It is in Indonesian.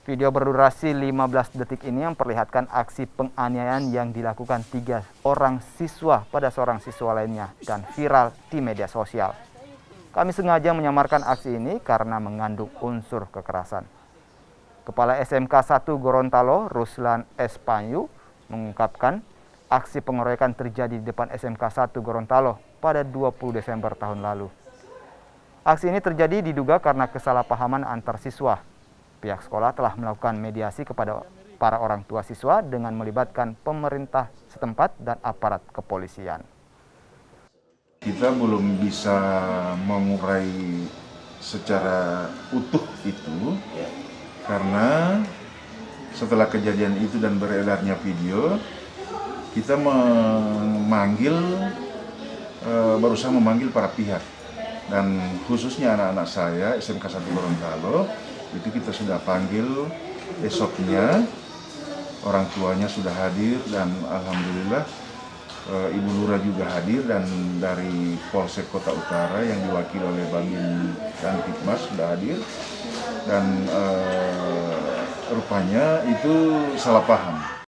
Video berdurasi 15 detik ini memperlihatkan aksi penganiayaan yang dilakukan 3 orang siswa pada seorang siswa lainnya dan viral di media sosial. Kami sengaja menyamarkan aksi ini karena mengandung unsur kekerasan. Kepala SMK 1 Gorontalo, Ruslan Espanyu, mengungkapkan aksi pengeroyokan terjadi di depan SMK 1 Gorontalo pada 20 Desember tahun lalu. Aksi ini terjadi diduga karena kesalahpahaman antar siswa. Pihak sekolah telah melakukan mediasi kepada para orang tua siswa dengan melibatkan pemerintah setempat dan aparat kepolisian. Kita belum bisa mengurai secara utuh itu karena setelah kejadian itu dan beredarnya video, kita berusaha memanggil para pihak, dan khususnya anak-anak saya SMK 1 Gorontalo itu kita sudah panggil. Esoknya orang tuanya sudah hadir dan alhamdulillah Ibu Lurah juga hadir, dan dari Polsek Kota Utara yang diwakili oleh Babin dan Tikmas sudah hadir, dan rupanya itu salah paham.